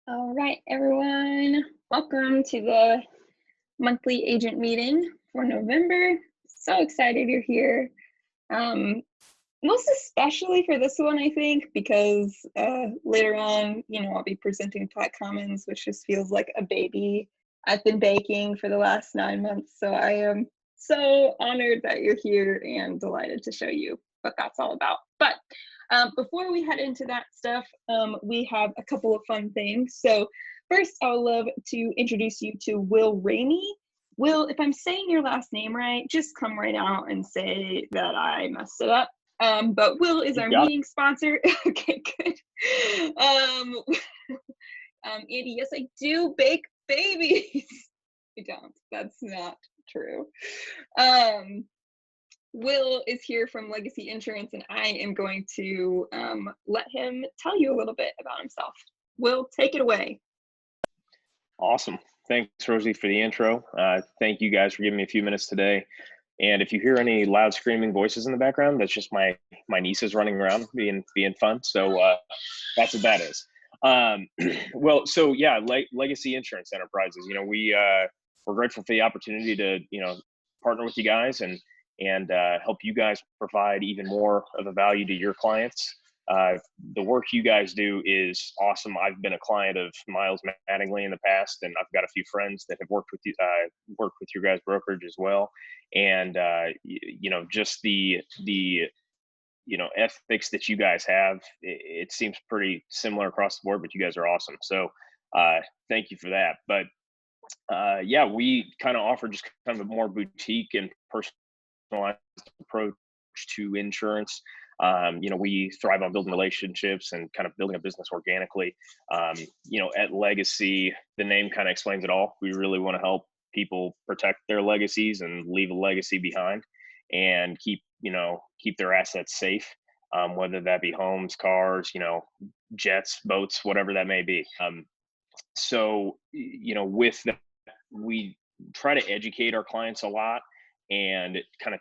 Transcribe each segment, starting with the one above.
All right, everyone. Welcome to the monthly agent meeting for November. So excited you're here. Um, Most especially for this one, I think, because later on, I'll be presenting Plat Commons, which just feels like a baby I've been baking for the last 9 months. So I am so honored that you're here and delighted to show you what that's all about. But before we head into that stuff, we have a couple of fun things. So first, I would love to introduce you to Will Ramey. Will, if I'm saying your last name right, just come right out and say that I messed it up. But Will is You our got it. meeting sponsor. Okay, good. Um, Andy, yes, I do bake babies. I don't. That's not true. Um, Will is here from Legacy Insurance, and I am going to let him tell you a little bit about himself. Will, take it away. Awesome. Thanks, Rosie, for the intro. Thank you guys for giving me a few minutes today. And if you hear any loud screaming voices in the background, that's just my nieces running around being fun. So that's what that is. Well, so yeah, Legacy Insurance Enterprises. We're grateful for the opportunity to partner with you guys and help you guys provide even more of a value to your clients. Uh, the work you guys do is awesome. I've been a client of Miles Mattingly in the past, and I've got a few friends that have worked with you, worked with your guys' brokerage as well. And just the ethics that you guys have, it seems pretty similar across the board. But you guys are awesome. So thank you for that. But yeah, we kind of offer just kind of a more boutique and personalized approach to insurance. We thrive on building relationships and kind of building a business organically. At Legacy, the name kind of explains it all. We really want to help people protect their legacies and leave a legacy behind and keep their assets safe, whether that be homes, cars, jets, boats, whatever that may be. With that, we try to educate our clients a lot and kind of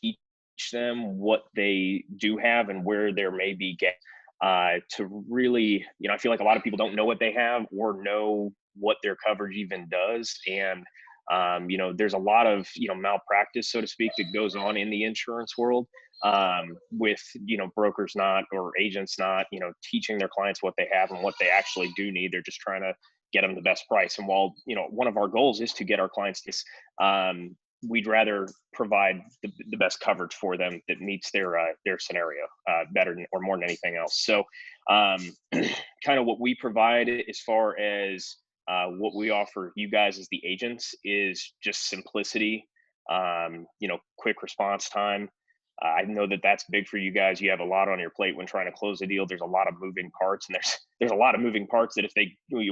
teach them what they do have and where there may be gaps, to really, I feel like a lot of people don't know what they have or know what their coverage even does. And there's a lot of malpractice, so to speak, that goes on in the insurance world, with brokers not, or agents not, teaching their clients what they have and what they actually do need. They're just trying to get them the best price. And while one of our goals is to get our clients this, we'd rather provide the best coverage for them that meets their scenario better or more than anything else. So kind of what we provide as far as what we offer you guys as the agents is just simplicity, quick response time. I know that that's big for you guys. You have a lot on your plate when trying to close a deal. There's a lot of moving parts, and there's a lot of moving parts that if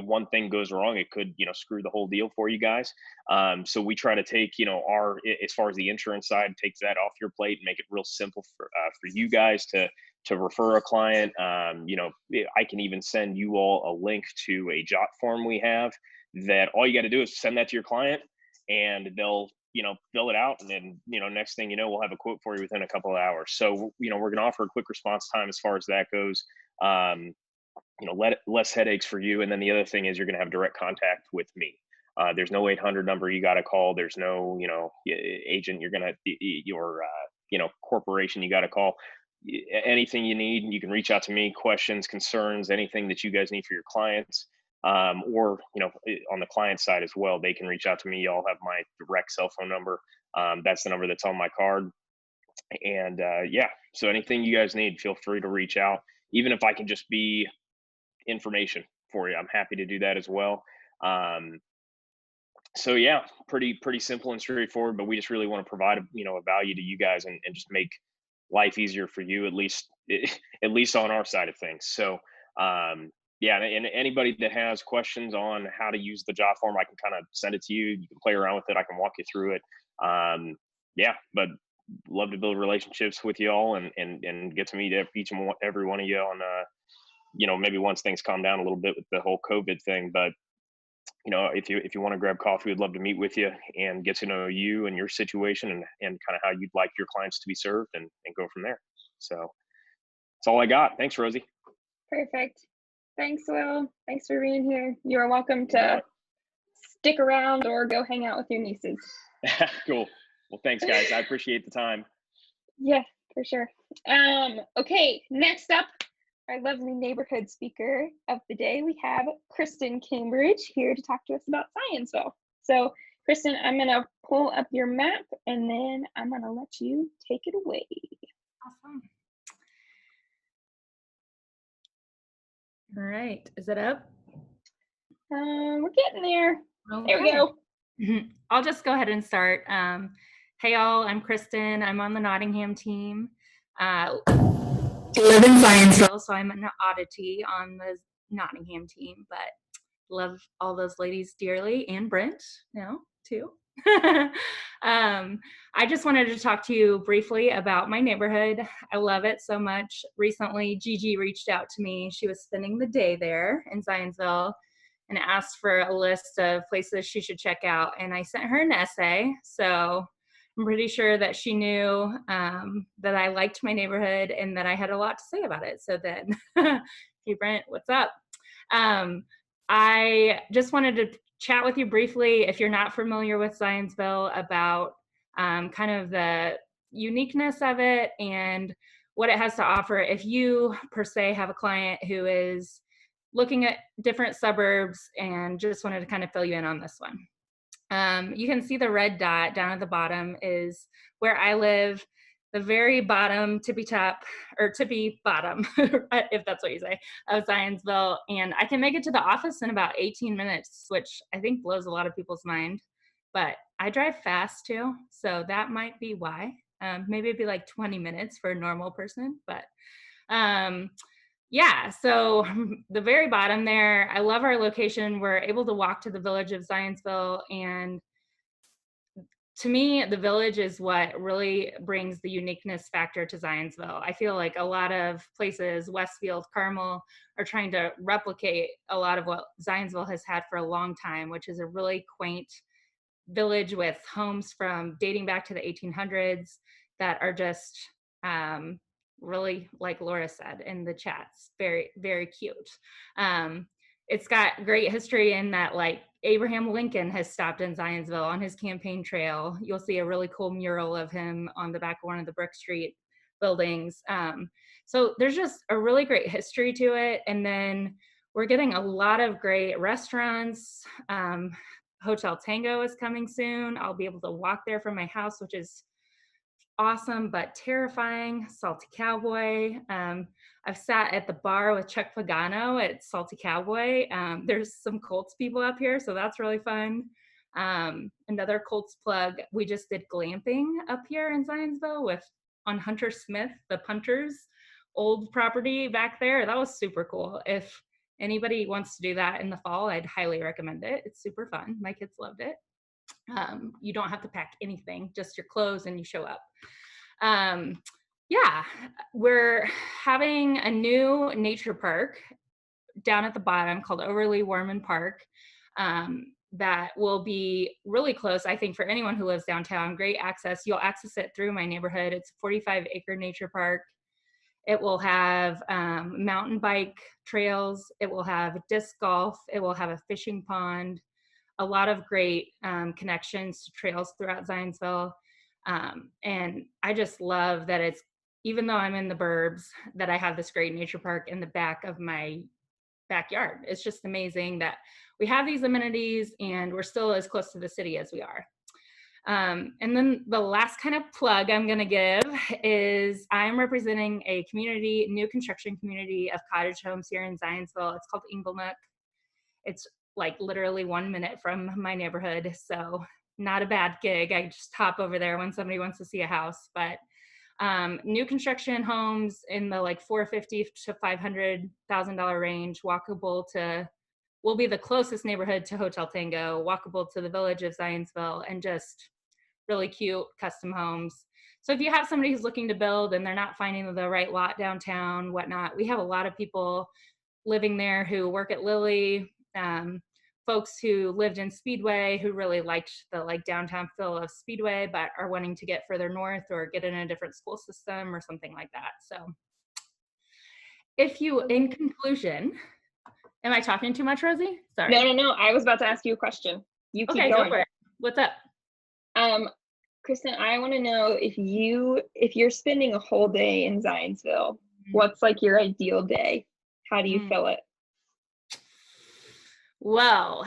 one thing goes wrong, it could screw the whole deal for you guys. So we try to take as far as the insurance side, takes that off your plate and make it real simple for you guys to refer a client. I can even send you all a link to a jot form we have that all you got to do is send that to your client, and they'll fill it out, and then next thing you know, we'll have a quote for you within a couple of hours. So we're going to offer a quick response time as far as that goes. Less headaches for you. And then the other thing is you're going to have direct contact with me. There's no 800 number you got to call. There's no agent you're going to your corporation you got to call. Anything you need, you can reach out to me. Questions, concerns, anything that you guys need for your clients, or on the client side as well, they can reach out to me. Y'all have my direct cell phone number. That's the number that's on my card. And yeah, so anything you guys need, feel free to reach out. Even if I can just be information for you, I'm happy to do that as well. Um, so yeah, pretty simple and straightforward, but we just really want to provide a value to you guys, and just make life easier for you, at least at least on our side of things. So yeah, and anybody that has questions on how to use the job form, I can kind of send it to you. You can play around with it. I can walk you through it. Yeah, but love to build relationships with you all, and get to meet each and every one of you on maybe once things calm down a little bit with the whole COVID thing. But if you want to grab coffee, we'd love to meet with you and get to know you and your situation, and kind of how you'd like your clients to be served, and go from there. So that's all I got. Thanks, Rosie. Perfect. Thanks, Will. Thanks for being here. You are welcome to stick around or go hang out with your nieces. Cool. Well, thanks, guys. I appreciate the time. Yeah, for sure. Okay, next up, our lovely neighborhood speaker of the day, we have Kristen Cambridge here to talk to us about Scienceville. So, Kristen, I'm going to pull up your map and then I'm going to let you take it away. Awesome. All right, is it up? We're getting there. Okay. There we go. I'll just go ahead and start. Hey y'all, I'm Kristen. I'm on the Nottingham team. Live in Scienceville, so I'm an oddity on the Nottingham team, but love all those ladies dearly, and Brent now too. I just wanted to talk to you briefly about my neighborhood. I love it so much. Recently, Gigi reached out to me. She was spending the day there in Scienceville and asked for a list of places she should check out. And I sent her an essay. So I'm pretty sure that she knew that I liked my neighborhood and that I had a lot to say about it. So then, hey Brent, what's up? I just wanted to chat with you briefly, if you're not familiar with Scienceville, about kind of the uniqueness of it and what it has to offer. If you per se have a client who is looking at different suburbs and just wanted to kind of fill you in on this one. You can see the red dot down at the bottom is where I live. The very bottom, tippy top, or tippy bottom, if that's what you say, of Scienceville. And I can make it to the office in about 18 minutes, which I think blows a lot of people's mind. But I drive fast too, so that might be why. Maybe it'd be like 20 minutes for a normal person, but yeah, so the very bottom there, I love our location. We're able to walk to the village of Scienceville, and to me, the village is what really brings the uniqueness factor to Scienceville. I feel like a lot of places, Westfield, Carmel, are trying to replicate a lot of what Scienceville has had for a long time, which is a really quaint village with homes from dating back to the 1800s that are just really, like Laura said in the chats, very, very cute. It's got great history in that, like, Abraham Lincoln has stopped in Scienceville on his campaign trail. You'll see a really cool mural of him on the back of one of the Brick Street buildings. So there's just a really great history to it. And then we're getting a lot of great restaurants. Hotel Tango is coming soon. I'll be able to walk there from my house, which is awesome but terrifying. Salty Cowboy. I've sat at the bar with Chuck Pagano at Salty Cowboy. There's some Colts people up here, so that's really fun. Another Colts plug, we just did glamping up here in Scienceville on Hunter Smith, the Punters old property back there. That was super cool. If anybody wants to do that in the fall, I'd highly recommend it. It's super fun. My kids loved it. You don't have to pack anything, just your clothes, and you show up. Yeah, we're having a new nature park down at the bottom called Overly Warman Park that will be really close, I think, for anyone who lives downtown. Great access. You'll access it through my neighborhood. It's a 45-acre nature park. It will have mountain bike trails. It will have disc golf. It will have a fishing pond. A lot of great connections to trails throughout Scienceville. And I just love that it's, even though I'm in the burbs, that I have this great nature park in the back of my backyard. It's just amazing that we have these amenities and we're still as close to the city as we are. And then the last kind of plug I'm going to give is I'm representing a community, new construction community of cottage homes here in Scienceville. It's called Inglenook. It's like literally 1 minute from my neighborhood, so not a bad gig. I just hop over there when somebody wants to see a house. But new construction homes in the like $450,000 to $500,000 range, walkable to, will be the closest neighborhood to Hotel Tango, walkable to the village of Scienceville, and just really cute custom homes. So if you have somebody who's looking to build and they're not finding the right lot downtown, whatnot, we have a lot of people living there who work at Lilly, folks who lived in Speedway who really liked the like downtown feel of Speedway but are wanting to get further north or get in a different school system or something like that. So if you, in conclusion, Am I talking too much, Rosie? Sorry. No. I was about to ask you a question. You keep Okay, going. go for it. What's up? Kristen, I want to know if you're spending a whole day in Zionsville, what's like your ideal day? How do you fill it? Well,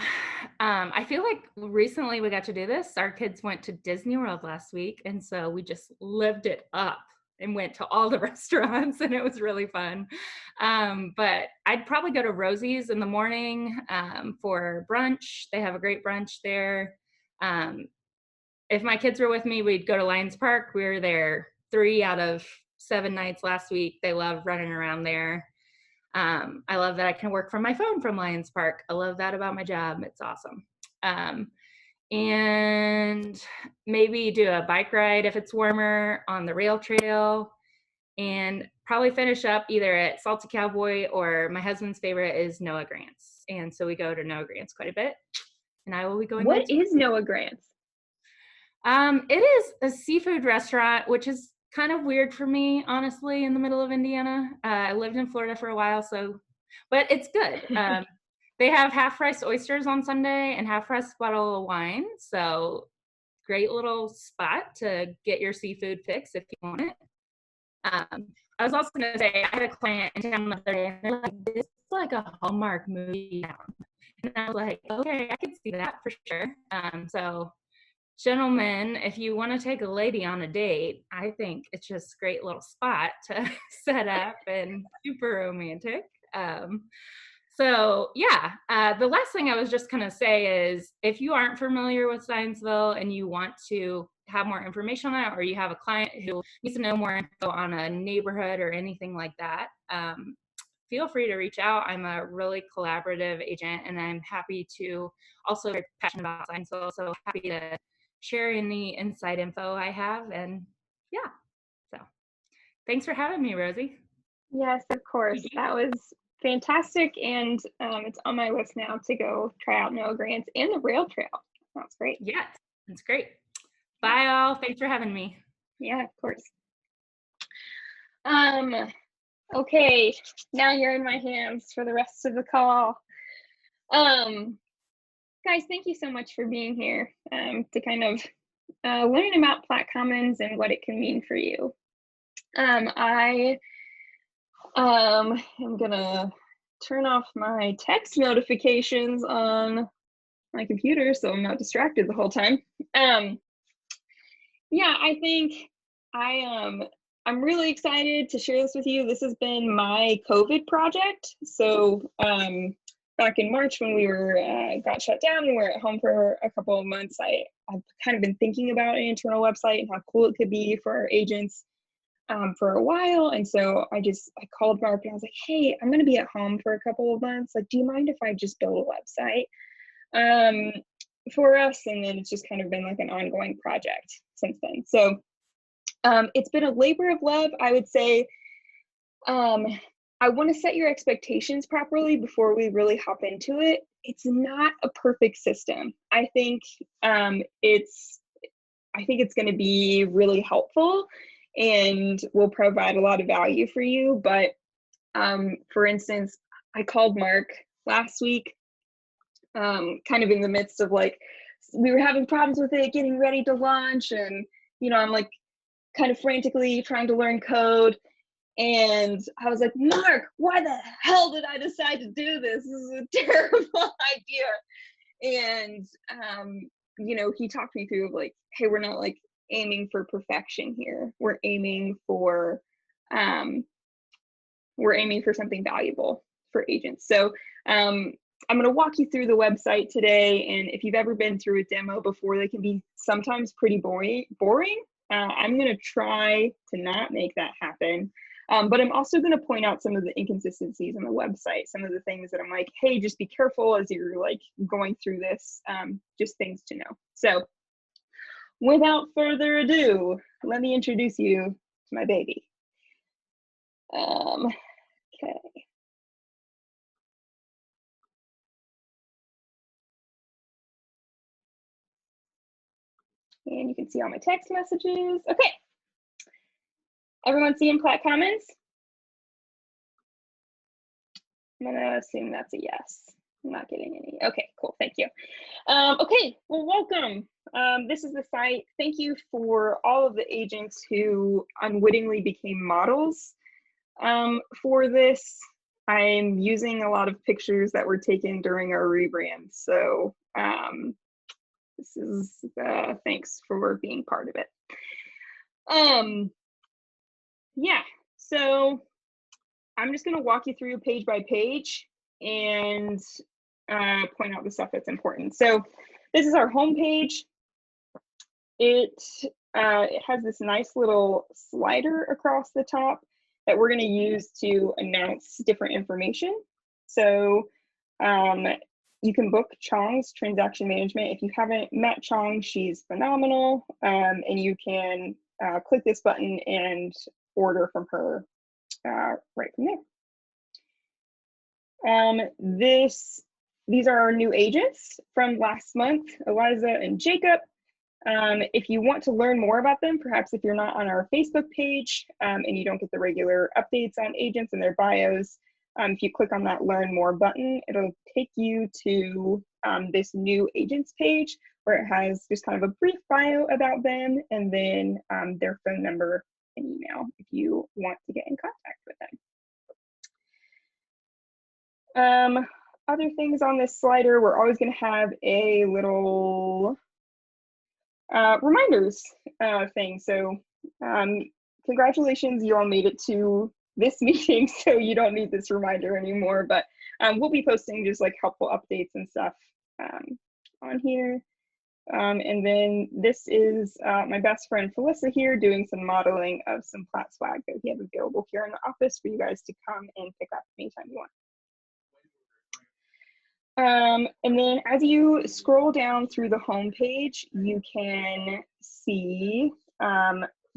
I feel like recently we got to do this. Our kids went to Disney World last week, and so we just lived it up and went to all the restaurants, and it was really fun. But I'd probably go to Rosie's in the morning for brunch. They have a great brunch there. If my kids were with me, we'd go to Lions Park. We were there 3 out of 7 nights last week. They love running around there. I love that I can work from my phone from Lions Park. I love that about my job. It's awesome. And maybe do a bike ride if it's warmer on the rail trail, and probably finish up either at Salty Cowboy, or my husband's favorite is Noah Grant's. And so we go to Noah Grant's quite a bit. And I will be going. What is Noah Grant's? It is a seafood restaurant, which is kind of weird for me, honestly, in the middle of Indiana. I lived in Florida for a while, but it's good. They have half-price oysters on Sunday and half-price bottle of wine. So great little spot to get your seafood fix if you want it. I was also going to say, I had a client in town the other day, and they're like, this is like a Hallmark movie town. And I was like, okay, I could see that for sure. So gentlemen, if you want to take a lady on a date, I think it's just a great little spot to set up and super romantic. So yeah, the last thing I was just going to say is, if you aren't familiar with Zionsville and you want to have more information on it, or you have a client who needs to know more info on a neighborhood or anything like that, feel free to reach out. I'm a really collaborative agent, and I'm happy to also very passionate about Zionsville, so happy to share any inside info I have. And yeah, so thanks for having me, Rosie. Yes, of course. That was fantastic, and it's on my list now to go try out Noah Grant's and the rail trail. That's great. Yes, it's great. Bye all. Thanks for having me. Yeah, of course. Okay, now you're in my hands for the rest of the call. Guys, thank you so much for being here to kind of learn about Plat Commons and what it can mean for you. I am gonna turn off my text notifications on my computer so I'm not distracted the whole time. Yeah, I think I'm really excited to share this with you. This has been my COVID project. So back in March, when we were got shut down and we were at home for a couple of months, I've kind of been thinking about an internal website and how cool it could be for our agents for a while. And so I called Mark and I was like, hey, I'm going to be at home for a couple of months. Like, do you mind if I just build a website for us? And then it's just kind of been like an ongoing project since then. So it's been a labor of love, I would say. I want to set your expectations properly before we really hop into it. It's not a perfect system. I think it's going to be really helpful and will provide a lot of value for you. But for instance, I called Mark last week, kind of in the midst of like, we were having problems with it, getting ready to launch. And, I'm like kind of frantically trying to learn code. And I was like, Mark, why the hell did I decide to do this? This is a terrible idea. And, he talked me through like, hey, we're not like aiming for perfection here. We're aiming for something valuable for agents. So I'm going to walk you through the website today. And if you've ever been through a demo before, they can be sometimes pretty boring. I'm going to try to not make that happen. But I'm also going to point out some of the inconsistencies on the website, some of the things that I'm like, hey, just be careful as you're like going through this, just things to know. So without further ado, let me introduce you to my baby. Okay. And you can see all my text messages. Okay. Everyone seeing Plat Commons? I'm gonna assume that's a yes. I'm not getting any. Okay, cool, thank you. Okay, well, welcome. This is the site. Thank you for all of the agents who unwittingly became models for this. I'm using a lot of pictures that were taken during our rebrand. So this is thanks for being part of it. Yeah, so I'm just going to walk you through page by page and point out the stuff that's important. So this is our home page. It has this nice little slider across the top that we're going to use to announce different information. So you can book Chong's transaction management. If you haven't met Chong, she's phenomenal. And you can click this button and order from her right from there. These are our new agents from last month, Eliza and Jacob. If you want to learn more about them, perhaps if you're not on our Facebook page and you don't get the regular updates on agents and their bios, if you click on that Learn More button, it'll take you to this new agents page where it has just kind of a brief bio about them and then their phone number and email if you want to get in contact with them. Other things on this slider, we're always going to have a little reminders thing. So congratulations, you all made it to this meeting, so you don't need this reminder anymore, but we'll be posting just like helpful updates and stuff on here. And then this is my best friend Felissa here doing some modeling of some Plat swag that we have available here in the office for you guys to come and pick up anytime you want. And then as you scroll down through the home page, you can see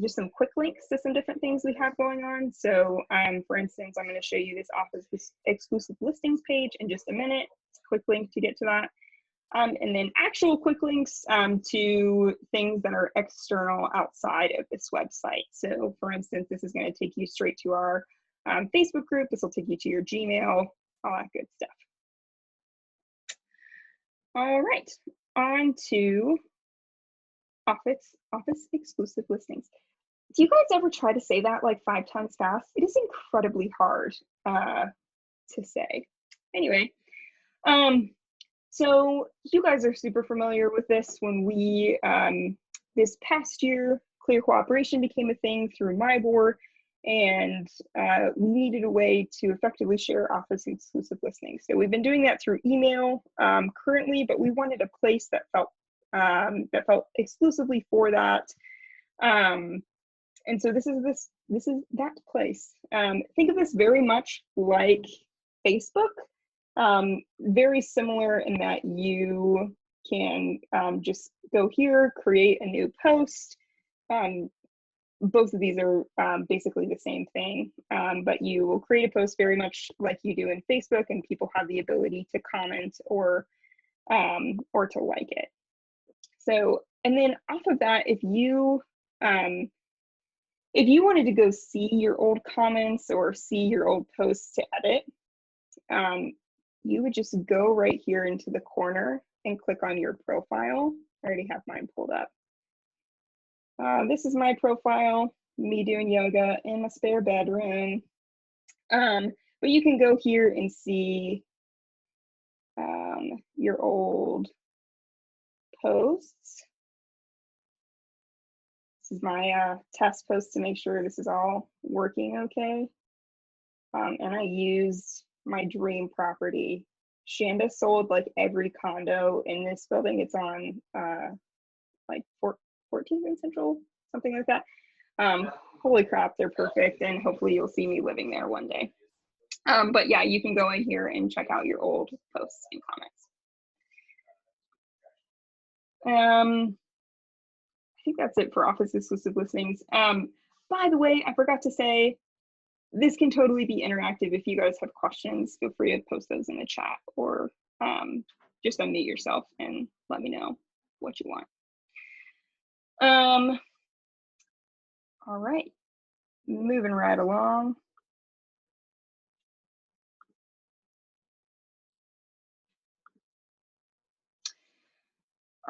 just some quick links to some different things we have going on. So for instance, I'm going to show you this office exclusive listings page in just a minute. It's a quick link to get to that. And then actual quick links to things that are external outside of this website. So for instance, this is going to take you straight to our Facebook group. This will take you to your Gmail, all that good stuff. All right, on to office exclusive listings. Do you guys ever try to say that like 5 times fast? It is incredibly hard to say. Anyway, so you guys are super familiar with this. When we, this past year, Clear Cooperation became a thing through MyBoard, and we needed a way to effectively share office exclusive listings. So we've been doing that through email currently, but we wanted a place that felt exclusively for that. And so this is that place. Think of this very much like Facebook, very similar in that you can just go here, create a new post. Both of these are basically the same thing, but you will create a post very much like you do in Facebook, and people have the ability to comment or to like it. So, and then off of that, if you wanted to go see your old comments or see your old posts to edit, you would just go right here into the corner and click on your profile. I already have mine pulled up. This is my profile, me doing yoga in my spare bedroom. But you can go here and see your old posts. This is my test post to make sure this is all working okay. And I used my dream property. Shanda sold like every condo in this building. It's on like 14th and Central, something like that. Holy crap, they're perfect, and hopefully you'll see me living there one day. But yeah, you can go in here and check out your old posts and comments. I think that's it for office exclusive listings. By the way, I forgot to say, this can totally be interactive. If you guys have questions, feel free to post those in the chat, or just unmute yourself and let me know what you want. All right, moving right along.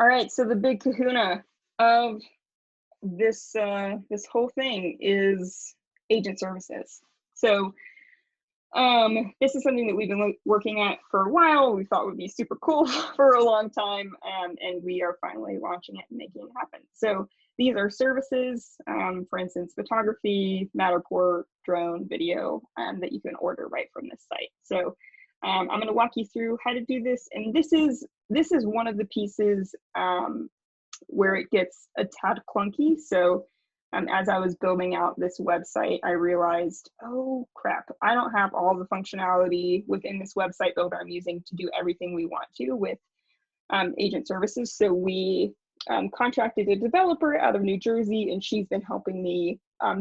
All right, so the big kahuna of this this whole thing is agent services. So this is something that we've been working at for a while. We thought would be super cool for a long time, and we are finally launching it and making it happen. So these are services, for instance, photography, Matterport, drone, video, that you can order right from this site. So I'm going to walk you through how to do this, and this is one of the pieces where it gets a tad clunky. So as I was building out this website, I realized, oh crap, I don't have all the functionality within this website builder I'm using to do everything we want to with agent services. So we contracted a developer out of New Jersey, and she's been helping me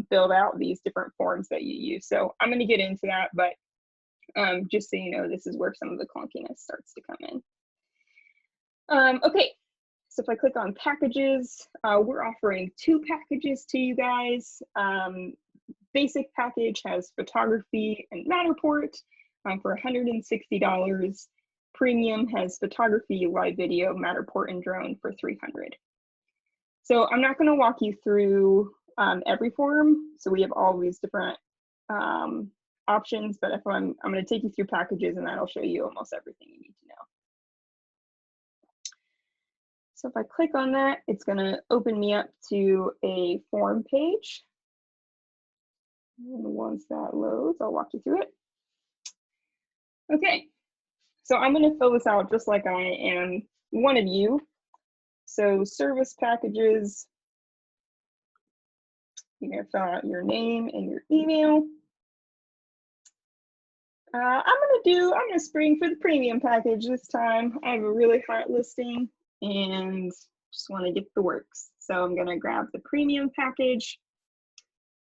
build out these different forms that you use. So I'm going to get into that, but just so you know, this is where some of the clunkiness starts to come in. Okay. So if I click on packages, we're offering 2 packages to you guys. Basic package has photography and Matterport for $160. Premium has photography, live video, Matterport, and drone for $300. So I'm not going to walk you through every form. So we have all these different options, but if I'm going to take you through packages, and that'll show you almost everything you need to know. So if I click on that, it's going to open me up to a form page. And once that loads, I'll walk you through it. Okay, so I'm going to fill this out just like I am one of you. So service packages, you're going to fill out your name and your email. I'm going to spring for the premium package this time. I have a really hot listing and just want to get the works. So I'm going to grab the premium package.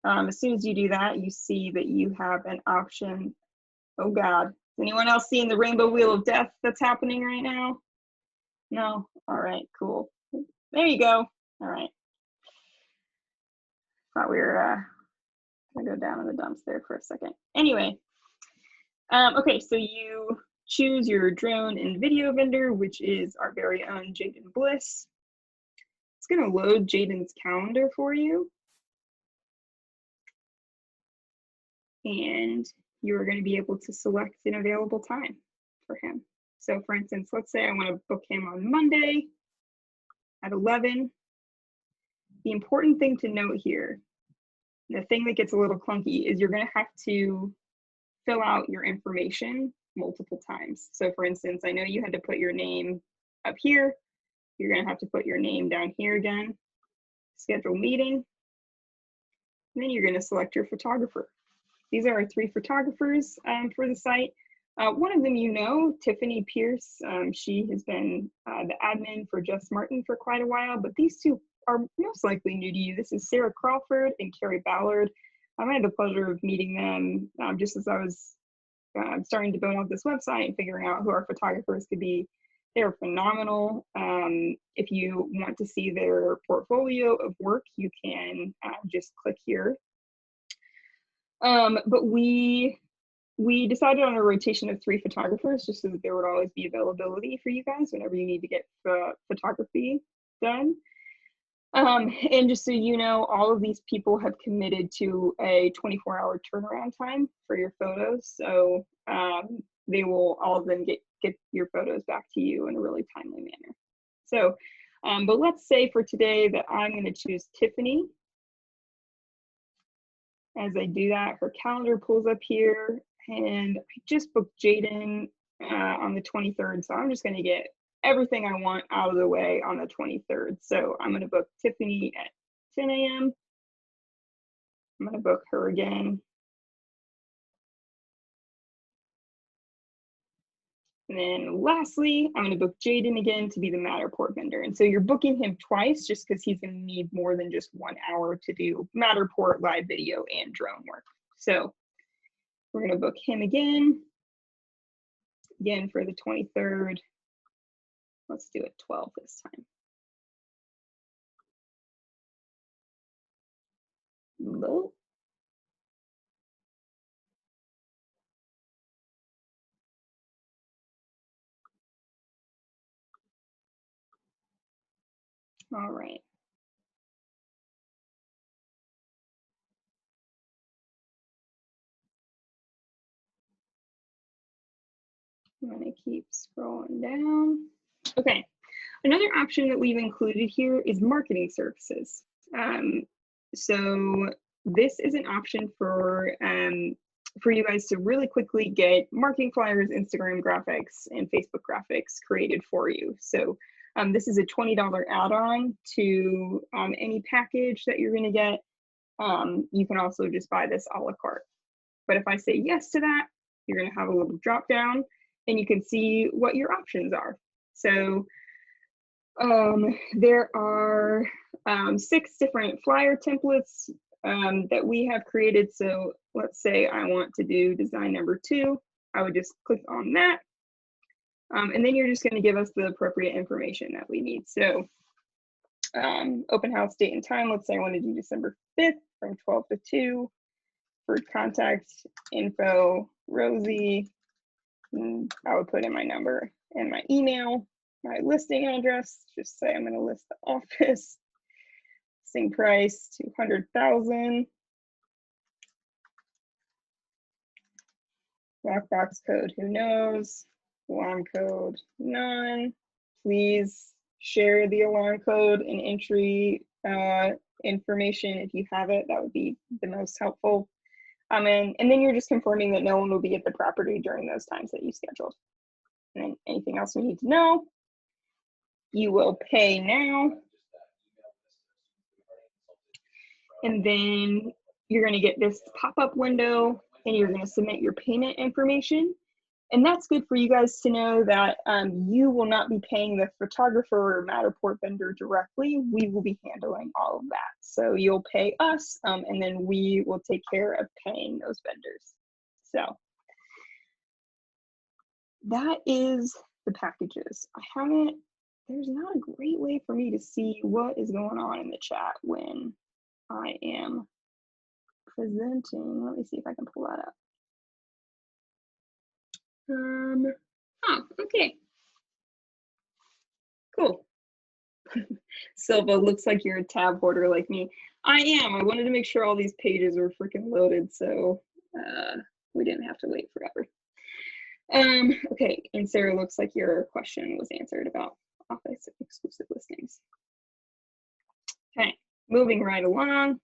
As soon as you do that, you see that you have an option. Oh God, is anyone else seeing the rainbow wheel of death that's happening right now? No? All right, cool. There you go. All right. Thought we were gonna go down in the dumps there for a second. Anyway, okay, so you choose your drone and video vendor, which is our very own Jaden Bliss. It's gonna load Jaden's calendar for you. And you're going to be able to select an available time for him. So for instance, let's say I want to book him on Monday at 11. The important thing to note here, the thing that gets a little clunky, is you're going to have to fill out your information multiple times. So for instance, I know you had to put your name up here. You're going to have to put your name down here again, schedule meeting, and then you're going to select your photographer. These are our 3 photographers for the site. One of them you know, Tiffany Pierce. She has been the admin for Jess Martin for quite a while, but these 2 are most likely new to you. This is Sarah Crawford and Carrie Ballard. I had the pleasure of meeting them just as I was starting to build out this website and figuring out who our photographers could be. They're phenomenal. If you want to see their portfolio of work, you can just click here. But we decided on a rotation of 3 photographers just so that there would always be availability for you guys whenever you need to get photography done. And just so you know, all of these people have committed to a 24-hour turnaround time for your photos. So they will all of them get your photos back to you in a really timely manner. So, but let's say for today that I'm going to choose Tiffany. As I do that, her calendar pulls up here, and I just booked Jaden on the 23rd. So I'm just going to get everything I want out of the way on the 23rd. So I'm going to book Tiffany at 10 a.m. I'm going to book her again. And then lastly, I'm going to book Jaden again to be the Matterport vendor. And so you're booking him twice just because he's going to need more than just 1 hour to do Matterport, live video, and drone work. So we're going to book him again for the 23rd. Let's do it 12 this time. Low. All right. I'm gonna keep scrolling down. Okay, another option that we've included here is marketing services. So this is an option for you guys to really quickly get marketing flyers, Instagram graphics, and Facebook graphics created for you. So this is a $20 add-on to any package that you're gonna get. You can also just buy this a la carte. But if I say yes to that, you're gonna have a little drop down and you can see what your options are. So there are 6 different flyer templates that we have created. So let's say I want to do design number 2. I would just click on that. And then you're just going to give us the appropriate information that we need. So open house date and time, let's say I want to do December 5th from 12 to 2. For contact info, Rosie, I would put in my number and my email, my listing address, just say I'm going to list the office. Listing price, 200,000. Lockbox code, who knows? Alarm code, none. Please share the alarm code and entry information if you have it. That would be the most helpful. And then you're just confirming that no one will be at the property during those times that you scheduled. And then anything else we need to know, you will pay now. And then you're going to get this pop-up window and you're going to submit your payment information. And that's good for you guys to know that you will not be paying the photographer or Matterport vendor directly. We will be handling all of that. So you'll pay us and then we will take care of paying those vendors. So that is the packages. There's not a great way for me to see what is going on in the chat when I am presenting. Let me see if I can pull that up. Oh, okay. Cool. Silva, looks like you're a tab hoarder like me. I am. I wanted to make sure all these pages were freaking loaded, so we didn't have to wait forever. Okay, and Sarah, looks like your question was answered about office exclusive listings. Okay, moving right along.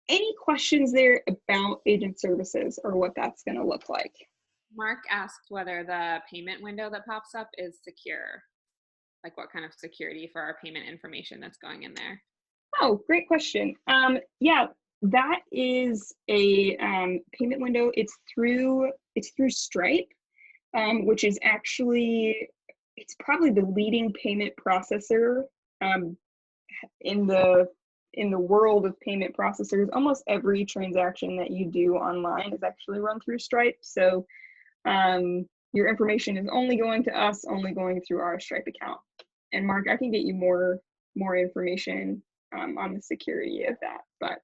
Any questions there about agent services or what that's going to look like? Mark asked whether the payment window that pops up is secure. Like what kind of security for our payment information that's going in there? Oh, great question. Yeah, that is a payment window. It's through Stripe, which is actually, it's probably the leading payment processor in the world of payment processors. Almost every transaction that you do online is actually run through Stripe. So your information is only going to us, only going through our Stripe account. And Mark, I can get you more information on the security of that, but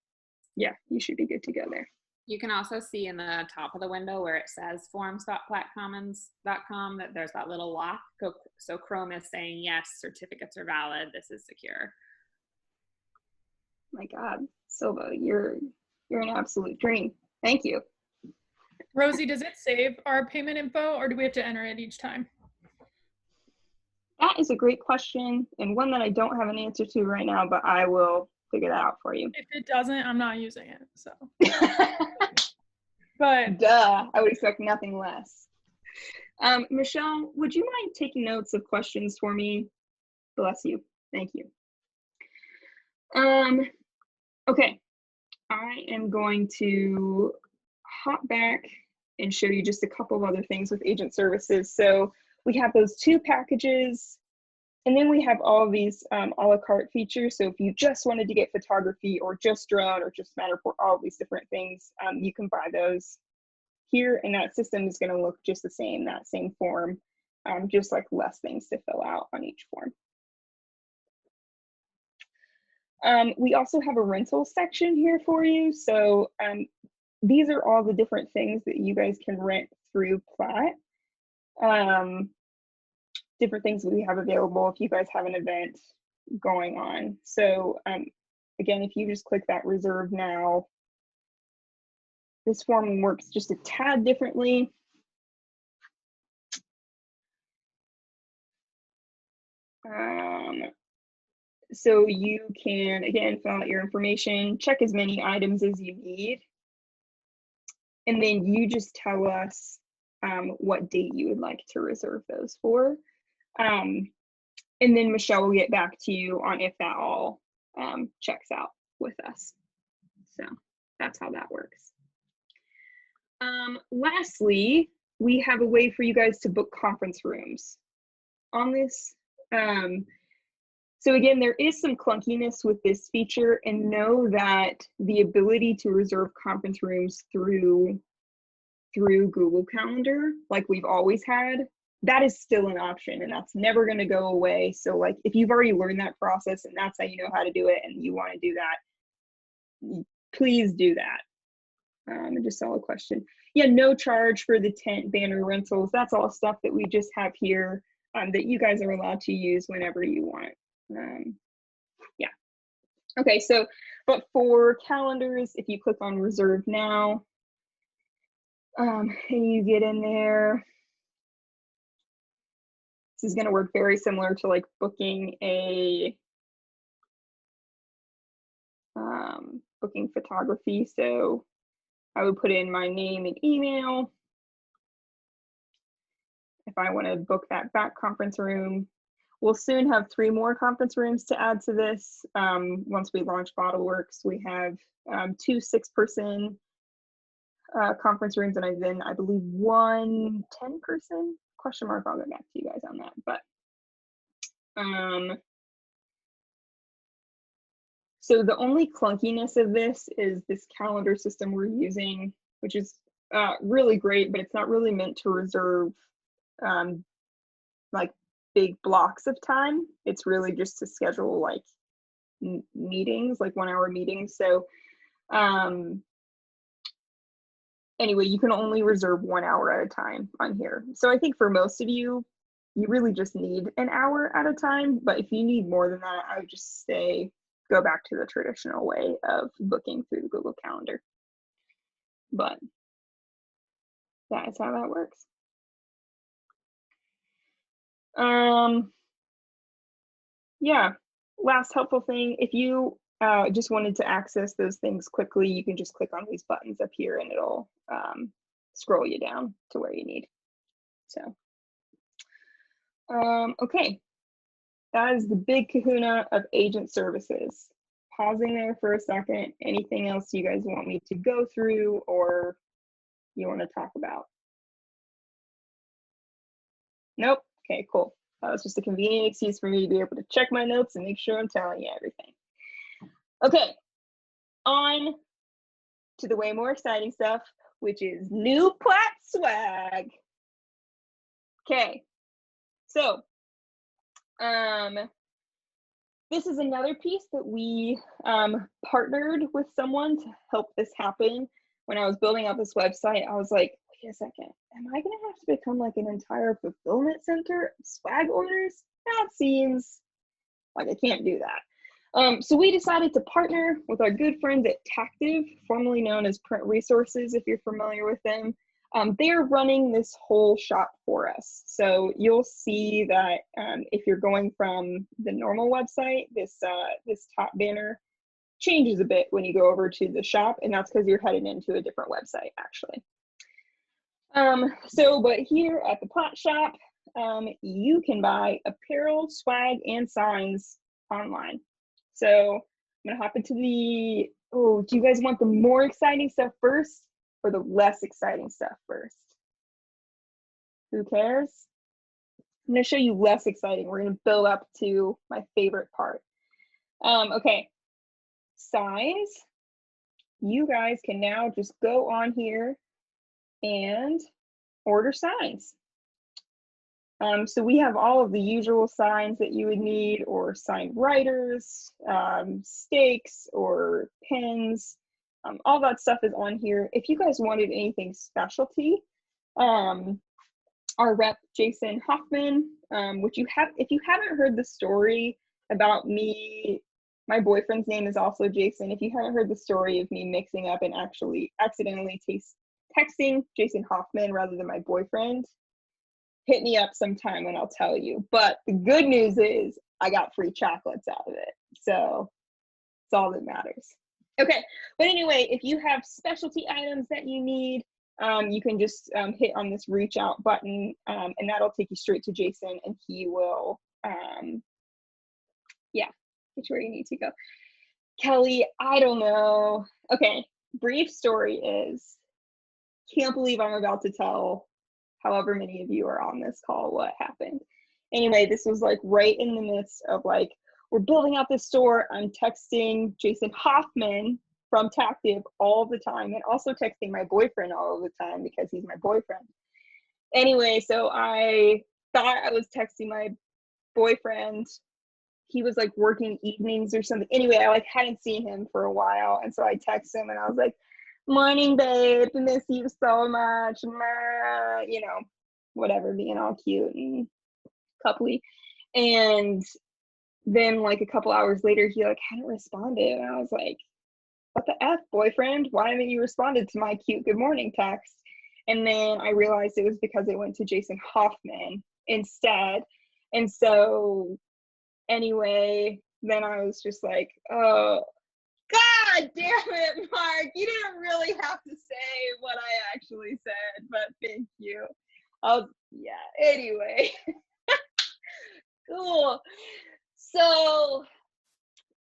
yeah, you should be good to go there. You can also see in the top of the window where it says forms.platcommons.com that there's that little lock. So Chrome is saying, yes, certificates are valid, this is secure. My God, Silva, you're an absolute dream. Thank you. Rosie, does it save our payment info or do we have to enter it each time? That is a great question and one that I don't have an answer to right now, but I will figure that out for you. If it doesn't, I'm not using it, so. But duh, I would expect nothing less. Michelle, would you mind taking notes of questions for me? Bless you. Thank you. Okay, I am going to hop back and show you just a couple of other things with agent services. So we have those 2 packages, and then we have all of these a la carte features. So if you just wanted to get photography or just drone or just Matterport, all of these different things, you can buy those here, and that system is going to look just the same, that same form, just like less things to fill out on each form. We also have a rental section here for you. So these are all the different things that you guys can rent through Plat. Different things that we have available if you guys have an event going on. So again, if you just click that reserve now, this form works just a tad differently. So you can, again, fill out your information, check as many items as you need, and then you just tell us what date you would like to reserve those for. And then Michelle will get back to you on if that all checks out with us. So that's how that works. Lastly, we have a way for you guys to book conference rooms on this. So again, there is some clunkiness with this feature, and know that the ability to reserve conference rooms through Google Calendar, like we've always had, that is still an option, and that's never going to go away. So like if you've already learned that process and that's how you know how to do it and you want to do that, please do that. I just saw a question. Yeah, no charge for the tent banner rentals. That's all stuff that we just have here that you guys are allowed to use whenever you want. Yeah. Okay, so, but for calendars, if you click on reserve now, and you get in there, this is going to work very similar to like booking a booking photography. So I would put in my name and email if I want to book that back conference room. We'll soon have 3 more conference rooms to add to this. Once we launch BottleWorks, we have 2 6-person conference rooms, and then I believe 1 10-person, question mark, I'll get back to you guys on that. But so the only clunkiness of this is this calendar system we're using, which is really great, but it's not really meant to reserve like big blocks of time. It's really just to schedule like meetings, like 1-hour meetings. So anyway, you can only reserve 1 hour at a time on here. So I think for most of you, you really just need an hour at a time. But if you need more than that, I would just say go back to the traditional way of booking through the Google Calendar. But that is how that works. Yeah, last helpful thing, if you just wanted to access those things quickly, you can just click on these buttons up here and it'll scroll you down to where you need. So, okay, that is the big kahuna of agent services. Pausing there for a second. Anything else you guys want me to go through or you want to talk about? Nope. Okay, cool. That was just a convenient excuse for me to be able to check my notes and make sure I'm telling you everything. Okay, on to the way more exciting stuff, which is new Plat swag. Okay, so this is another piece that we partnered with someone to help this happen. When I was building out this website, I was like, wait a second, am I gonna have to become like an entire fulfillment center of swag orders? That seems like I can't do that. So we decided to partner with our good friends at Tactive, formerly known as Print Resources, if you're familiar with them. They're running this whole shop for us. So you'll see that if you're going from the normal website, this top banner changes a bit when you go over to the shop, and that's because you're headed into a different website actually. But here at the Plat shop, you can buy apparel, swag, and signs online. So I'm gonna hop into the, do you guys want the more exciting stuff first or the less exciting stuff first? Who cares? I'm gonna show you less exciting. We're gonna build up to my favorite part. Okay, signs. You guys can now just go on here and order signs. So we have all of the usual signs that you would need, or sign writers, stakes, or pins. All that stuff is on here. If you guys wanted anything specialty, our rep Jason Hoffman, if you haven't heard the story about me. My boyfriend's name is also Jason. If you haven't heard the story of me mixing up and actually accidentally texting Jason Hoffman rather than my boyfriend, hit me up sometime and I'll tell you. But the good news is I got free chocolates out of it. So it's all that matters. Okay, but anyway, if you have specialty items that you need, you can just hit on this reach out button, and that'll take you straight to Jason, and he will, yeah, get you where you need to go. Kelly, I don't know. Okay, brief story is, can't believe I'm about to tell however many of you are on this call what happened. Anyway, this was like right in the midst of like, we're building out this store. I'm texting Jason Hoffman from Tactive all the time, and also texting my boyfriend all the time because he's my boyfriend. Anyway, so I thought I was texting my boyfriend. He was like working evenings or something. Anyway, I like hadn't seen him for a while, and so I texted him and I was like, "Morning, babe, I miss you so much," you know, whatever, being all cute and coupley. And then like a couple hours later, he like hadn't responded, and I was like, what the F, boyfriend? Why haven't you responded to my cute good morning text? And then I realized it was because it went to Jason Hoffman instead. And so anyway, then I was just like, oh, God damn it, Mark. You didn't really have to say what I actually said, but thank you. Yeah, anyway. Cool. So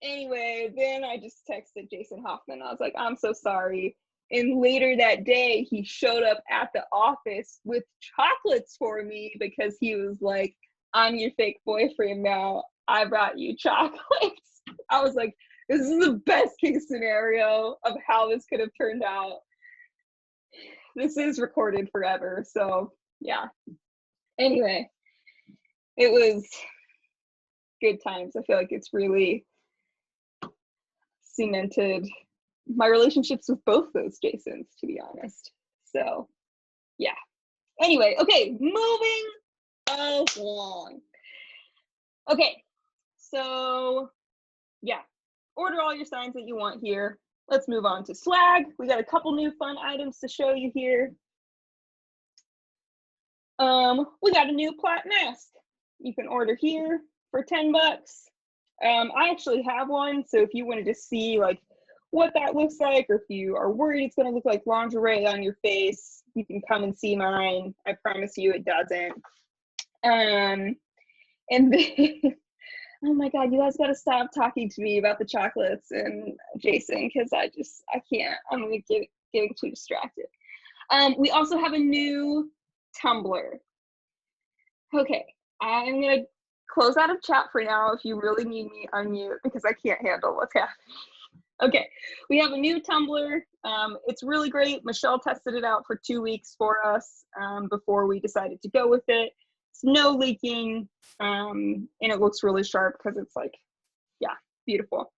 anyway, then I just texted Jason Hoffman. I was like, I'm so sorry. And later that day, he showed up at the office with chocolates for me because he was like, I'm your fake boyfriend now. I brought you chocolates. I was like, this is the best case scenario of how this could have turned out. This is recorded forever. So yeah. Anyway, it was good times. I feel like it's really cemented my relationships with both those Jasons, to be honest. So yeah. Anyway, okay, moving along. Okay, so yeah, order all your signs that you want here. Let's move on to swag. We got a couple new fun items to show you here. We got a new Plat mask. You can order here for 10 bucks. I actually have one, so if you wanted to see like what that looks like, or if you are worried it's going to look like lingerie on your face, you can come and see mine. I promise you it doesn't. And then, oh my God, you guys got to stop talking to me about the chocolates and Jason, because I can't. I'm going to getting too distracted. We also have a new Tumblr. Okay, I'm going to close out of chat for now. If you really need me, unmute, because I can't handle what's happening. Okay, we have a new Tumblr. It's really great. Michelle tested it out for 2 weeks for us before we decided to go with it. It's no leaking, and it looks really sharp because it's like, yeah, beautiful.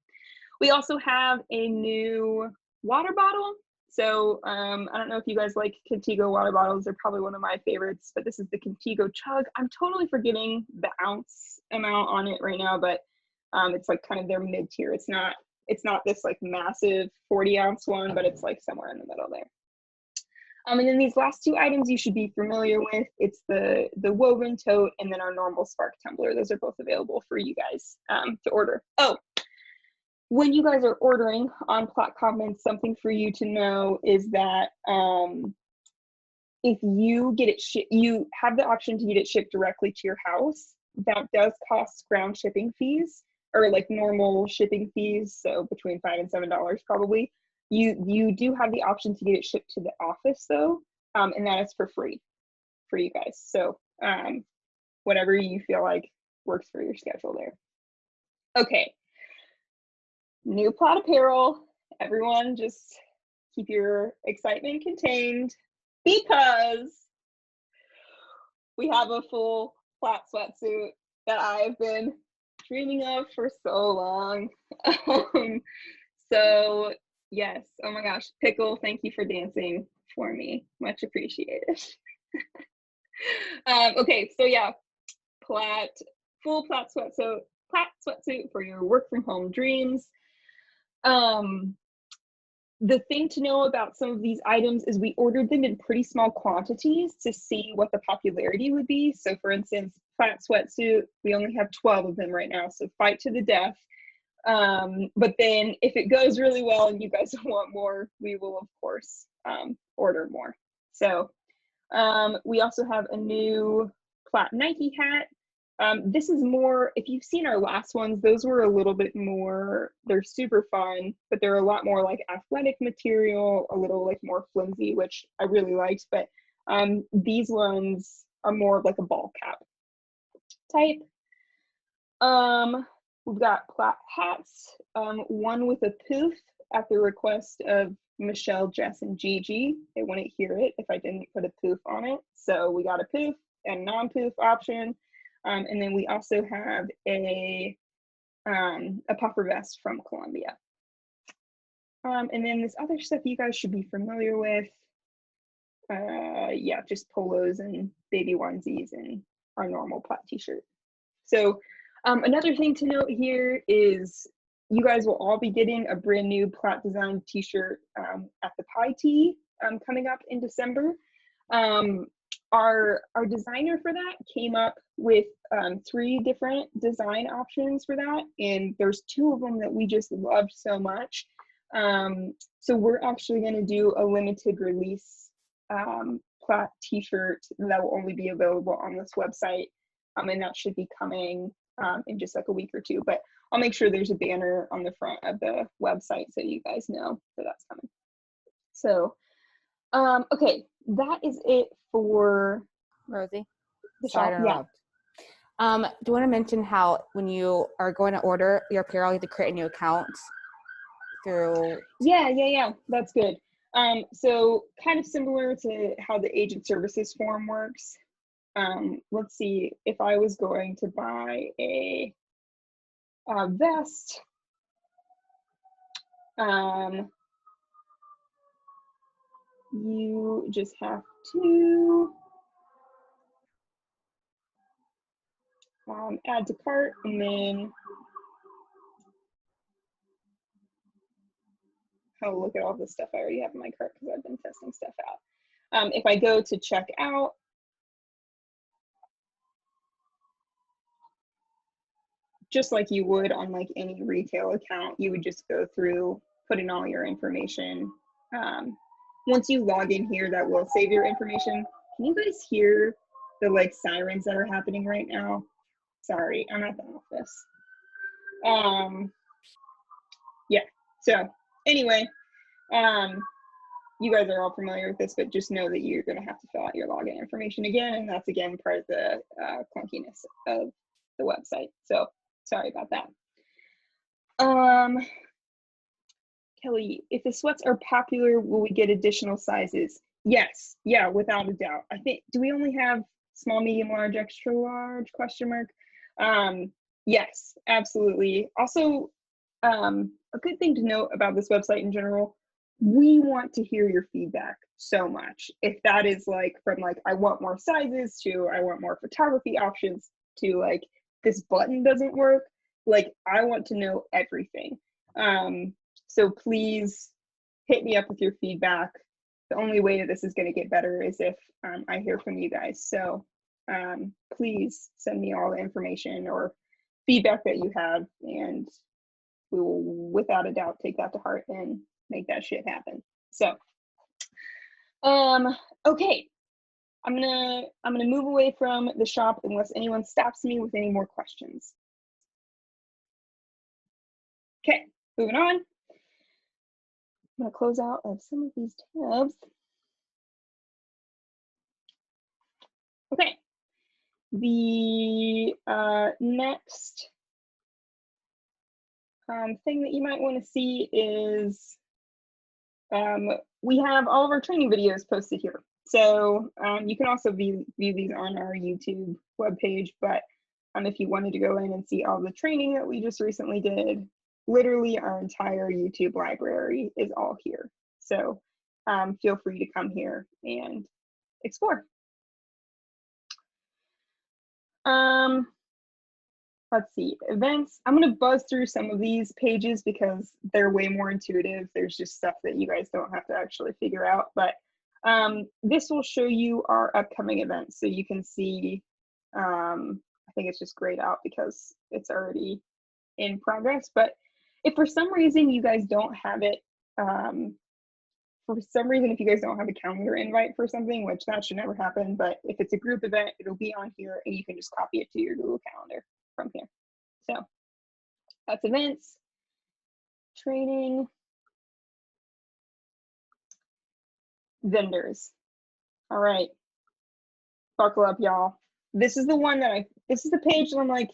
We also have a new water bottle. So I don't know if you guys like Contigo water bottles. They're probably one of my favorites, but this is the Contigo Chug. I'm totally forgetting the ounce amount on it right now, but it's like kind of their mid-tier. It's not this like massive 40-ounce one, but it's like somewhere in the middle there. And then these last two items you should be familiar with. It's the woven tote and then our normal Spark tumbler. Those are both available for you guys to order. Oh, when you guys are ordering on Plat Commons, something for you to know is that if you get it you have the option to get it shipped directly to your house. That does cost ground shipping fees, or like normal shipping fees, so between $5 and $7 probably. You do have the option to get it shipped to the office though, and that is for free for you guys. So whatever you feel like works for your schedule there. Okay, new Plat apparel. Everyone just keep your excitement contained because we have a full Plat sweatsuit that I've been dreaming of for so long. So yes, oh my gosh, Pickle, thank you for dancing for me, much appreciated. Okay, so yeah, full Plat Plat sweatsuit for your work from home dreams. The thing to know about some of these items is we ordered them in pretty small quantities to see what the popularity would be. So for instance, Plat sweatsuit, we only have 12 of them right now, so fight to the death. But then if it goes really well and you guys want more, we will of course order more. So we also have a new Plat Nike hat. This is more, if you've seen our last ones, those were a little bit more, they're super fun, but they're a lot more like athletic material, a little like more flimsy, which I really liked. But these ones are more of like a ball cap type. We've got Plat hats, one with a poof at the request of Michelle, Jess, and Gigi. They wouldn't hear it if I didn't put a poof on it. So we got a poof and non-poof option. And then we also have a puffer vest from Columbia. And then this other stuff you guys should be familiar with. Yeah, just polos and baby onesies and our normal Plat t-shirt. So another thing to note here is you guys will all be getting a brand new Plat design t-shirt at the Pie Tea coming up in December. Our designer for that came up with 3 different design options for that, and there's 2 of them that we just loved so much. So we're actually going to do a limited release Plat t-shirt that will only be available on this website, and that should be coming in just like a week or 2. But I'll make sure there's a banner on the front of the website so you guys know that that's coming. So okay, that is it for Rosie, the sorry shop. to interrupt. Do you want to mention how when you are going to order your apparel, you have to create a new account through? Yeah, that's good. So kind of similar to how the agent services form works. Let's see, if I was going to buy a vest, you just have to add to cart, and then oh, look at all the stuff I already have in my cart because I've been testing stuff out. If I go to check out, just like you would on like any retail account, you would just go through, put in all your information. Once you log in here, that will save your information. Can you guys hear the like sirens that are happening right now? Sorry, I'm at the office. Yeah, so anyway, you guys are all familiar with this, but just know that you're gonna have to fill out your login information again, and that's again part of the clunkiness of the website. So sorry about that. Kelly, if the sweats are popular, will we get additional sizes? Yes, yeah, without a doubt. I think, do we only have small, medium, large, extra large, question mark? Yes, absolutely. Also, a good thing to note about this website in general, we want to hear your feedback so much. If that is like from like, I want more sizes to I want more photography options to like, this button doesn't work, like I want to know everything. So please hit me up with your feedback. The only way that this is going to get better is if I hear from you guys. So please send me all the information or feedback that you have, and we will without a doubt take that to heart and make that shit happen. So okay, I'm gonna move away from the shop unless anyone stops me with any more questions. Okay, moving on. I'm gonna close out of some of these tabs. Okay, the next thing that you might want to see is we have all of our training videos posted here. So you can also view these on our YouTube webpage, but if you wanted to go in and see all the training that we just recently did, literally our entire YouTube library is all here. So feel free to come here and explore. let's see, events. I'm gonna buzz through some of these pages because they're way more intuitive. There's just stuff that you guys don't have to actually figure out, but this will show you our upcoming events. So you can see, I think it's just grayed out because it's already in progress. But if for some reason you guys don't have it, for some reason, if you guys don't have a calendar invite for something, which that should never happen, but if it's a group event, it'll be on here and you can just copy it to your Google Calendar from here. So that's events, training, vendors. All right, buckle up, y'all. This is the one that this is the page that I'm like,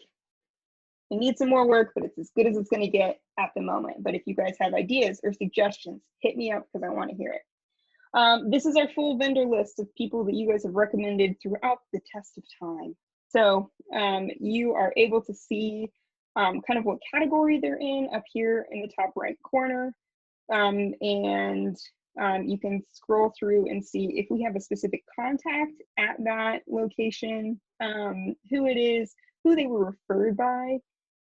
it needs some more work, but it's as good as it's going to get at the moment. But if you guys have ideas or suggestions, hit me up because I want to hear it. This is our full vendor list of people that you guys have recommended throughout the test of time. So you are able to see kind of what category they're in up here in the top right corner. You can scroll through and see if we have a specific contact at that location, who it is, who they were referred by.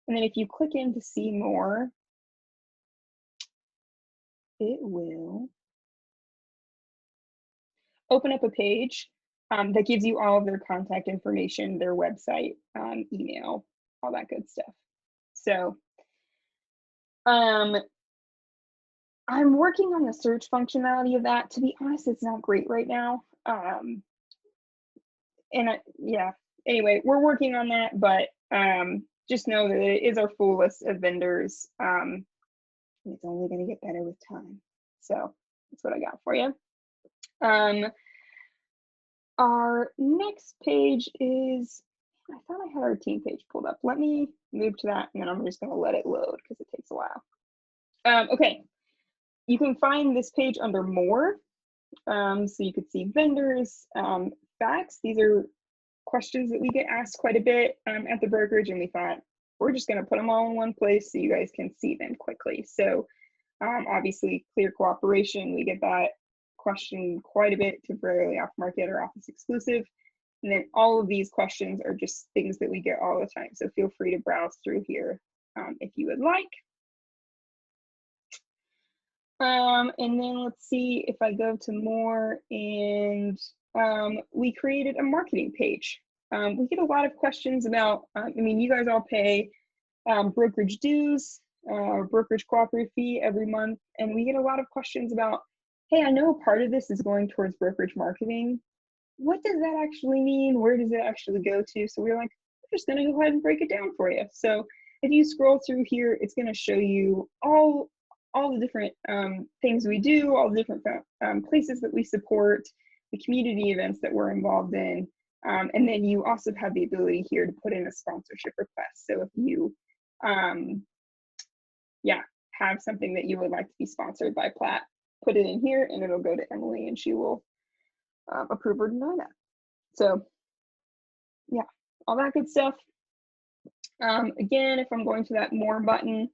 And then if you click in to see more, it will open up a page that gives you all of their contact information, their website, email, all that good stuff. So I'm working on the search functionality of that. To be honest, it's not great right now. Yeah, anyway, we're working on that, but just know that it is our full list of vendors. It's only going to get better with time. So that's what I got for you. Our next page is, I thought I had our team page pulled up. Let me move to that and then I'm just going to let it load because it takes a while. Okay, you can find this page under more. So you could see vendors, facts. These are questions that we get asked quite a bit at the brokerage, and we thought we're just going to put them all in one place so you guys can see them quickly. So obviously clear cooperation, we get that question quite a bit, temporarily off market or office exclusive. And then all of these questions are just things that we get all the time. So feel free to browse through here if you would like. And then let's see if I go to more, and we created a marketing page. We get a lot of questions about, I mean, you guys all pay brokerage dues or brokerage cooperative fee every month. And we get a lot of questions about, hey, I know part of this is going towards brokerage marketing. What does that actually mean? Where does it actually go to? So we're like, we're just going to go ahead and break it down for you. So if you scroll through here, it's going to show you all the different things we do, all the different places that we support, the community events that we're involved in. And then you also have the ability here to put in a sponsorship request. So if you, have something that you would like to be sponsored by Plat, put it in here and it'll go to Emily and she will approve or deny that. So yeah, all that good stuff. Again, if I'm going to that more button,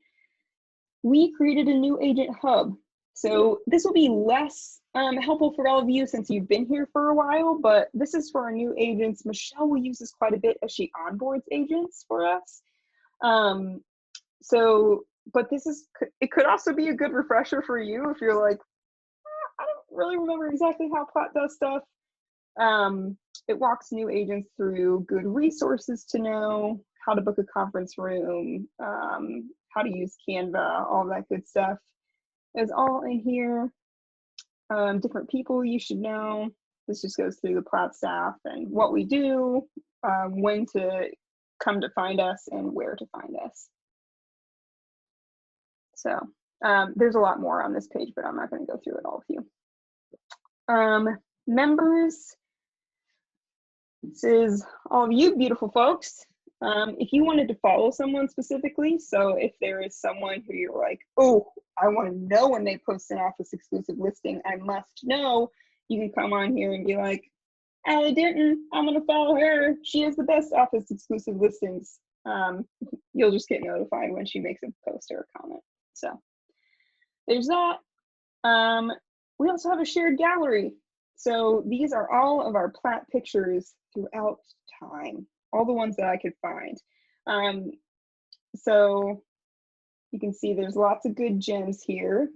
we created a new agent hub. So this will be less helpful for all of you since you've been here for a while, but this is for our new agents. Michelle will use this quite a bit as she onboards agents for us. But it could also be a good refresher for you if you're like, I don't really remember exactly how Plat does stuff. It walks new agents through good resources to know, how to book a conference room, how to use Canva, all that good stuff is all in here. Different people you should know. This just goes through the Plat staff and what we do, when to come to find us and where to find us. So there's a lot more on this page, but I'm not going to go through it all with you. Members, this is all of you beautiful folks. If you wanted to follow someone specifically, so if there is someone who you're like, oh, I want to know when they post an office exclusive listing, I must know, you can come on here and be like, Allie Denton, I'm going to follow her. She has the best office exclusive listings. You'll just get notified when she makes a post or a comment. So there's that. We also have a shared gallery. So these are all of our Plat pictures throughout time, all the ones that I could find. So you can see there's lots of good gems here.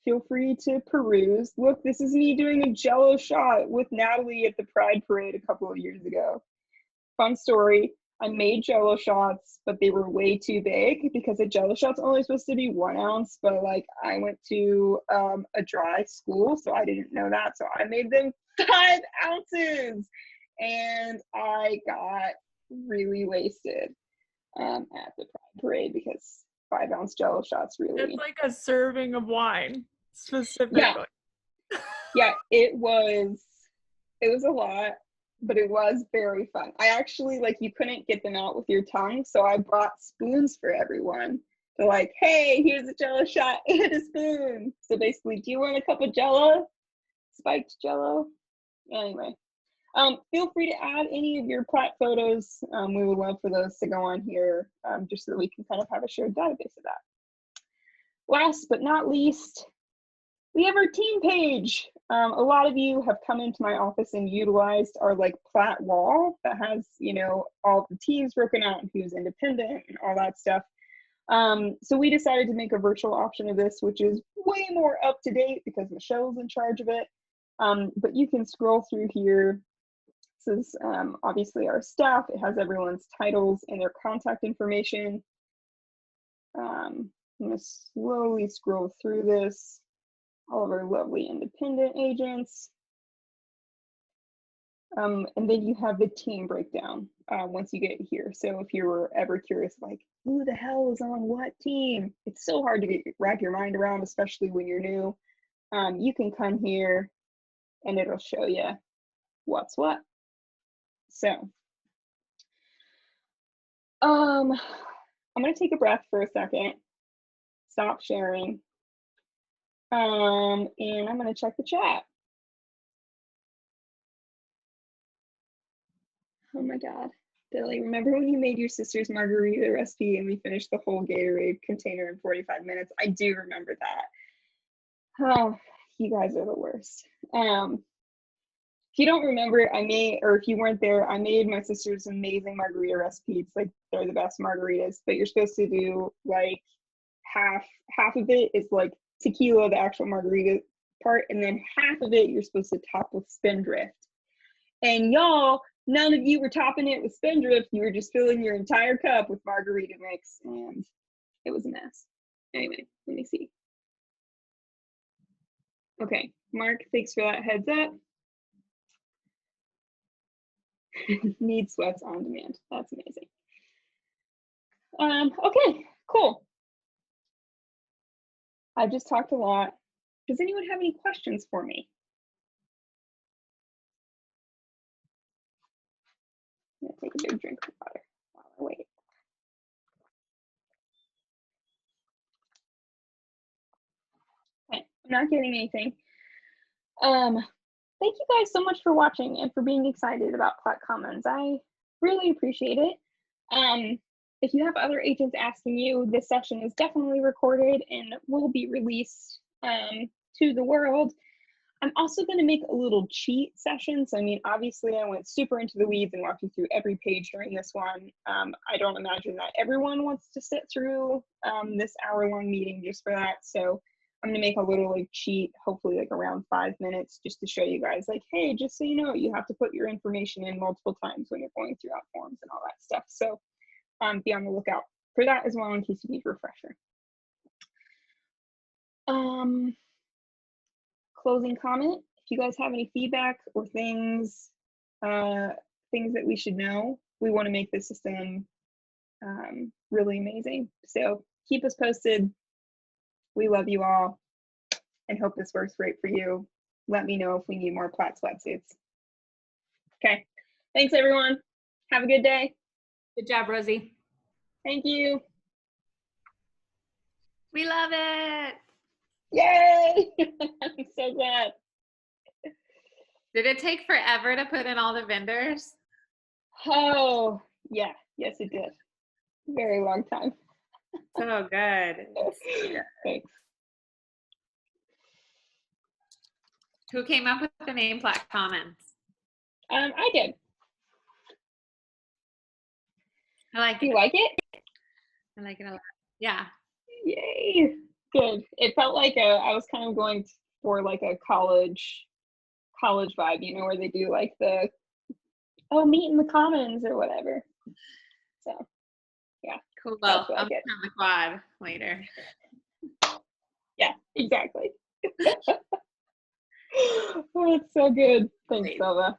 Feel free to peruse. Look, this is me doing a Jell-O shot with Natalie at the Pride Parade a couple of years ago. Fun story. I made Jell-O shots, but they were way too big because a Jell-O shot's only supposed to be 1 ounce. But like, I went to a dry school, so I didn't know that. So I made them 5 ounces, and I got really wasted at the Pride Parade because 5-ounce Jell-O shots really. It's like a serving of wine, specifically. Yeah, it was a lot, but it was very fun. I actually, like, you couldn't get them out with your tongue, so I brought spoons for everyone. So like, hey, here's a Jell-O shot and a spoon. So basically, do you want a cup of Jell-O? Spiked Jell-O? Anyway, feel free to add any of your Plat photos. We would love for those to go on here, just so that we can kind of have a shared database of that. Last but not least, we have our team page. A lot of you have come into my office and utilized our like Plat wall that has, you know, all the teams broken out and who's independent and all that stuff. So we decided to make a virtual option of this, which is way more up to date because Michelle's in charge of it. But you can scroll through here. This is obviously our staff. It has everyone's titles and their contact information. I'm going to slowly scroll through this. All of our lovely independent agents. And then you have the team breakdown once you get here. So if you were ever curious, like, who the hell is on what team? It's so hard to wrap your mind around, especially when you're new. You can come here and it'll show you what's what. So I'm gonna take a breath for a second, stop sharing. And I'm gonna check the chat. Oh my God, Billy, remember when you made your sister's margarita recipe and we finished the whole Gatorade container in 45 minutes? I do remember that. Oh, you guys are the worst. If you don't remember, or if you weren't there, I made my sister's amazing margarita recipe. It's like, they're the best margaritas, but you're supposed to do like half of it is like tequila, the actual margarita part, and then half of it you're supposed to top with Spindrift. And y'all, none of you were topping it with Spindrift. You were just filling your entire cup with margarita mix, and it was a mess. Anyway, let me see. Okay, Mark, thanks for that heads up. Need sweats on demand. That's amazing. Okay, cool. I just talked a lot. Does anyone have any questions for me? I'm gonna take a big drink of water while I wait. Okay, I'm not getting anything. Thank you guys so much for watching and for being excited about Plat Commons. I really appreciate it. If you have other agents asking you, this session is definitely recorded and will be released to the world. I'm also going to make a little cheat session. So, I mean, obviously I went super into the weeds and walked you through every page during this one. I don't imagine that everyone wants to sit through this hour-long meeting just for that. So I'm going to make a little like cheat, hopefully like around 5 minutes, just to show you guys like, hey, just so you know, you have to put your information in multiple times when you're going through out forms and all that stuff. So be on the lookout for that as well in case you need a refresher. Closing comment, if you guys have any feedback or things that we should know, we want to make this system really amazing. So keep us posted. We love you all and hope this works great for you. Let me know if we need more Plat sweatsuits. Okay, thanks everyone. Have a good day. Good job, Rosie. Thank you. We love it. Yay! I'm so glad. Did it take forever to put in all the vendors? Oh, yeah. Yes, it did. Very long time. So good. Thanks. Who came up with the name Plat Commons? I did. I like Do it. you like it? I like it a lot. Yeah. Yay. Good. It felt like I was kind of going for like a college vibe, you know, where they do like the, oh, meet in the commons or whatever. So Cool. That's Well, what I I'm get. on the quad later. yeah, exactly. Oh, it's so good. Thanks, Great. Silva.